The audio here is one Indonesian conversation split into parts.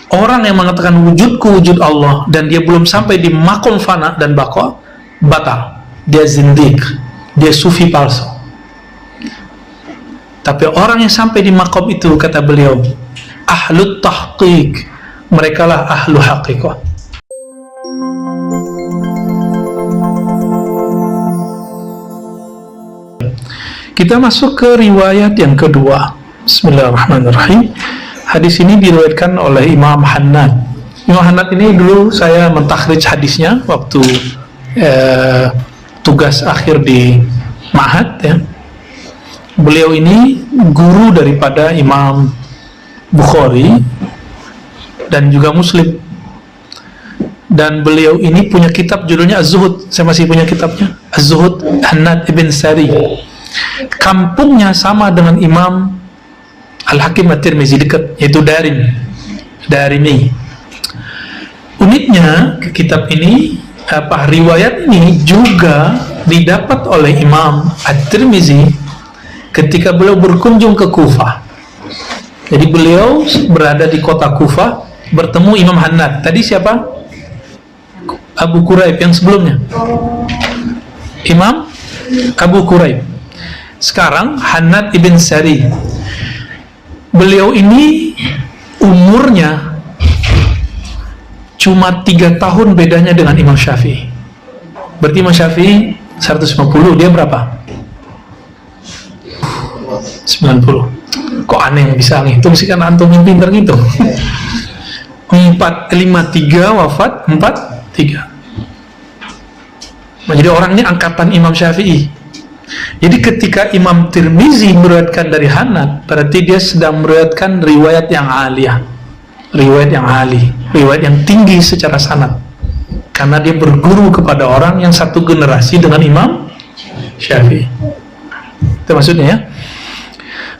Orang yang mengatakan wujudku wujud Allah dan dia belum sampai di makom fana dan baqa, batal. Dia zindik, dia sufi palsu. Tapi orang yang sampai di makom itu, kata beliau, ahlut tahqiq, mereka lah ahlu haqiqah. Kita masuk ke riwayat yang kedua. Bismillahirrahmanirrahim. Hadis ini diriwayatkan oleh Imam Hannad. Imam Hannad ini dulu saya mentakhrij hadisnya waktu tugas akhir di Ma'had, ya. Beliau ini guru daripada Imam Bukhari dan juga Muslim. Dan beliau ini punya kitab judulnya Az-Zuhud. Saya masih punya kitabnya, Az-Zuhud, Hannad ibn Sari. Kampungnya sama dengan Imam Al-Hakim At-Tirmizi, dekat, yaitu Darimi. Uniknya ke kitab ini, riwayat ini juga didapat oleh Imam At-Tirmizi ketika beliau berkunjung ke Kufah. Jadi beliau berada di kota Kufah, bertemu Imam Hannad. Tadi siapa? Abu Quraib yang sebelumnya. Imam Abu Quraib. Sekarang Hannad ibn Sari. Beliau ini umurnya cuma 3 tahun bedanya dengan Imam Syafi'i. Berarti Imam Syafi'i 150, dia berapa? 90. Kok aneh bisa ngitung sih, kan antum yang pinter gitu. 453 wafat 43. Jadi orang ini angkatan Imam Syafi'i. Jadi ketika Imam Tirmizi meriwayatkan dari Hannad, berarti dia sedang meriwayatkan riwayat yang aliyah, riwayat yang ali, riwayat yang tinggi secara sanad, karena dia berguru kepada orang yang satu generasi dengan Imam Syafi'i. Itu maksudnya, ya.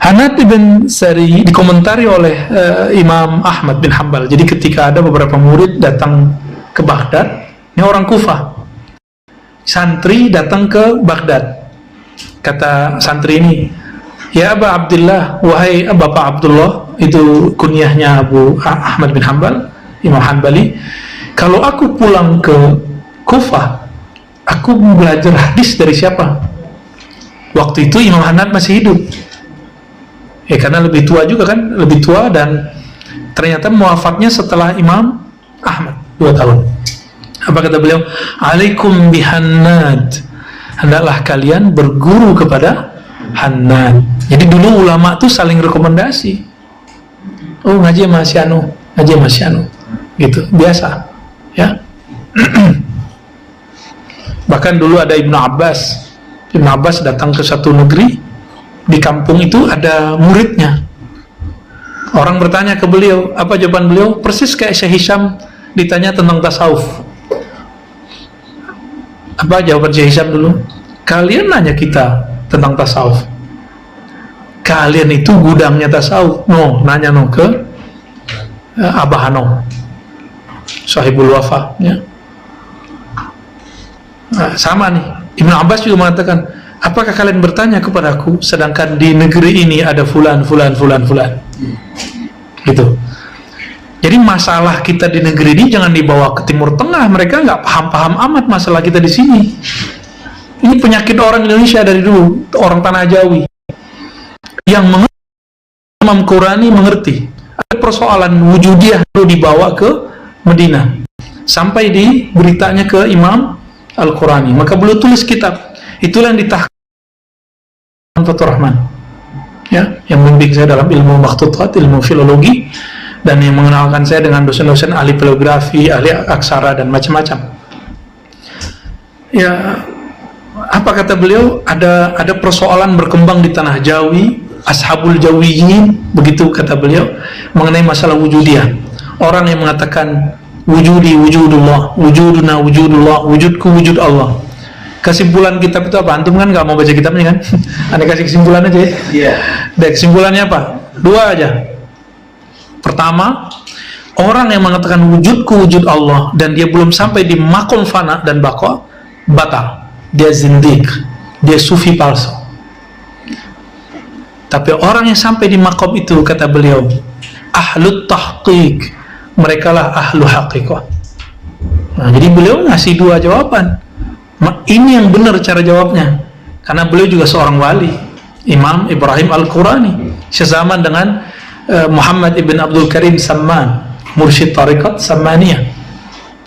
Hannad ibn Sari dikomentari oleh Imam Ahmad bin Hanbal. Jadi ketika ada beberapa murid datang ke Baghdad, ini orang Kufah, santri datang ke Baghdad. Kata santri ini, ya Aba Abdullah, wahai Bapak Abdullah, itu kunyahnya Abu Ahmad bin Hanbal, Imam Hanbali, kalau aku pulang ke Kufah, aku belajar hadis dari siapa? Waktu itu Imam Hannad masih hidup, ya, karena lebih tua juga kan, lebih tua, dan ternyata muafatnya setelah Imam Ahmad 2 tahun. Apa kata beliau? Alaikum bihannad, hendaklah kalian berguru kepada Hannad. Jadi dulu ulama tuh saling rekomendasi. Oh, ngaji sama si anu, ngaji sama si anu, gitu, biasa, ya. Bahkan dulu ada Ibnu Abbas. Ibnu Abbas datang ke satu negeri, di kampung itu ada muridnya. Orang bertanya ke beliau, apa jawaban beliau? Persis kayak Syekh Hisham ditanya tentang tasawuf. Apa jawaban Syekh Hisham dulu? Kalian nanya kita tentang tasawuf, kalian itu gudangnya tasawuf. No, nanya no ke Abah Hanom, Sahibul Wafa, ya. Nah, sama nih, Ibnu Abbas juga mengatakan, apakah kalian bertanya kepadaku sedangkan di negeri ini ada fulan gitu. Jadi masalah kita di negeri ini jangan dibawa ke Timur Tengah. Mereka nggak paham-paham amat masalah kita di sini. Ini penyakit orang Indonesia dari dulu, orang Tanah Jawi yang mengerti, Imam Qurani mengerti. Ada persoalan wujudiyah perlu dibawa ke Medina, sampai di beritanya ke Imam Al-Qurani. Maka beliau tulis kitab. Itulah yang ditahqiq Fathur Rahman, ya, yang membimbing saya dalam ilmu makhtutat, ilmu filologi, dan yang mengenalkan saya dengan dosen-dosen ahli filosofi, ahli aksara, dan macam-macam. Ya, apa kata beliau? Ada persoalan berkembang di tanah Jawi, ashabul Jawiyin, begitu kata beliau, mengenai masalah wujudiyah. Orang yang mengatakan wujudi wujudullah, wujuduna wujudullah, wujudku wujud Allah. Kesimpulan kitab itu apa? Antum kan nggak mau baca kitabnya kan? Anda kasih kesimpulan aja, ya. Iya. Dan kesimpulannya apa? 2 aja. Pertama, orang yang mengatakan wujudku wujud Allah dan dia belum sampai di makom fana dan baqa, batal. Dia zindik, dia sufi palsu. Tapi orang yang sampai di makom itu, kata beliau, ahlut tahqiq, merekalah ahlu haqiqah. Nah, jadi beliau ngasih dua jawaban. Ini yang benar cara jawabnya, karena beliau juga seorang wali, Imam Ibrahim Al-Qurani, sezaman dengan Muhammad ibn Abdul Karim Samman, mursyid tariqat Sammaniyah.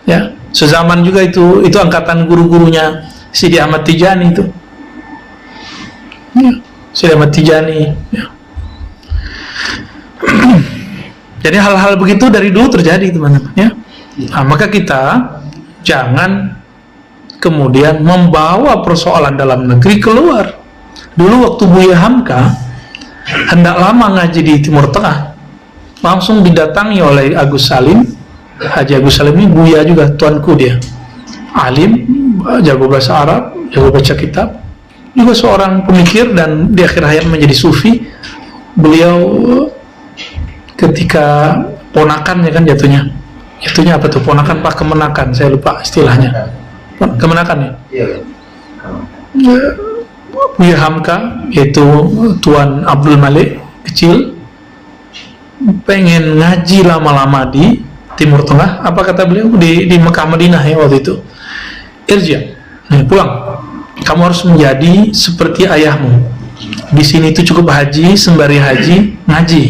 Ya, sezaman juga itu angkatan guru-gurunya Sidi Ahmad Tijani itu. Ya, Sidi Ahmad Tijani. Ya. Jadi hal-hal begitu dari dulu terjadi, teman-teman. Ya. Nah, maka kita jangan kemudian membawa persoalan dalam negeri keluar. Dulu waktu Buya Hamka hendak lama ngaji di Timur Tengah, langsung didatangi oleh Agus Salim. Haji Agus Salim ini Buya juga, tuanku dia, alim, jago bahasa Arab, jago baca kitab, juga seorang pemikir, dan di akhir hayat menjadi sufi. Beliau ketika ponakannya kan jatuhnya apa tuh, ponakan pak kemenakan, saya lupa istilahnya, kemenakan ya. Buya Hamka, yaitu Tuan Abdul Malik kecil, pengen ngaji lama-lama di Timur Tengah. Apa kata beliau di Mekah Madinah ya waktu itu? Irja, pulang. Kamu harus menjadi seperti ayahmu. Di sini itu cukup haji, sembari haji, ngaji.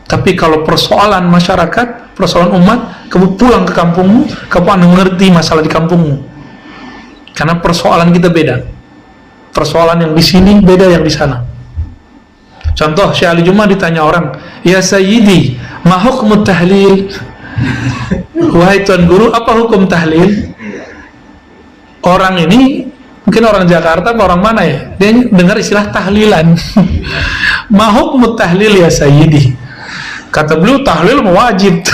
Tapi kalau persoalan masyarakat, persoalan umat, kamu pulang ke kampungmu, kamu akan mengerti masalah di kampungmu. Karena persoalan kita beda. Persoalan yang di sini beda yang di sana. Contoh, Syekh Ali Juma ditanya orang, "Ya Sayyidi, ma hukmu tahlil?" Wahai Tuan Guru, apa hukum tahlil? Orang ini mungkin orang Jakarta atau orang mana ya, dia dengar istilah tahlilan. Ma hukmu tahlil ya Sayyidi? Kata beliau, tahlil wajib.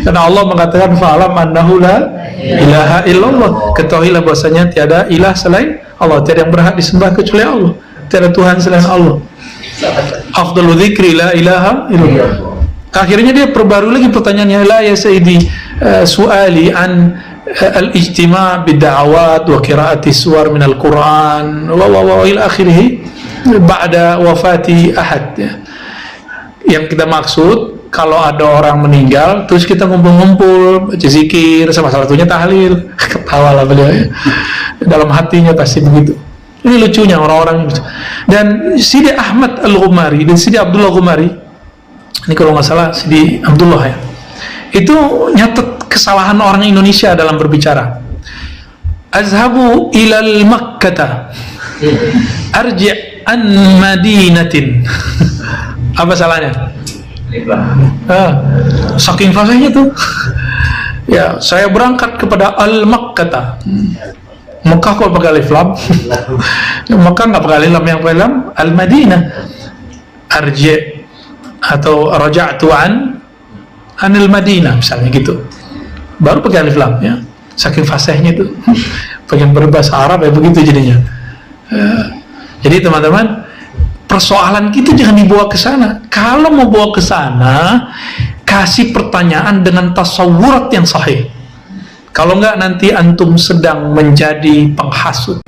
Karena Allah mengatakan, fa'alam annahu la ilaha illallah, ketahuilah bahwasanya tiada ilah selain Allah, tiada yang berhak disembah kecuali Allah, tiada Tuhan selain Allah. Afdalul dzikri la ilaha illallah. Akhirnya dia perbarui lagi pertanyaannya, la ya Sayyidi, su'ali an al-ijtima' bid-da'awat wa qira'ati suwar min al-Quran wa ila akhirih ba'da wafati ahad. Yang kita maksud, kalau ada orang meninggal terus kita ngumpul-ngumpul baca zikir, salah satunya tahlil. Ketawa lah beliau ya. Dalam hatinya pasti begitu. Ini lucunya orang-orang itu. Dan Sidi Ahmad Al-Ghumari dan Sidi Abdullah Ghumari, ini kalau nggak salah Sidi Abdullah ya, itu nyatet kesalahan orang Indonesia dalam berbicara. Azhabu ilal Makkata arji' an madinatin. Apa salahnya? Saking fasihnya tuh. Ya, saya berangkat kepada Al-Makkata. Mekah kok pakai alif lam. Mekah nggak pakai alif lam, yang pakai lam Al-Madinah. Arji' atau raja'tu anil Madinah misalnya gitu. Baru pakai alif lam ya. Saking fasihnya tuh. Pengen berbahasa Arab ya begitu jadinya. Jadi teman-teman, persoalan kita jangan dibawa ke sana. Kalau mau bawa ke sana, kasih pertanyaan dengan tasawurat yang sahih. Kalau enggak, nanti antum sedang menjadi penghasut.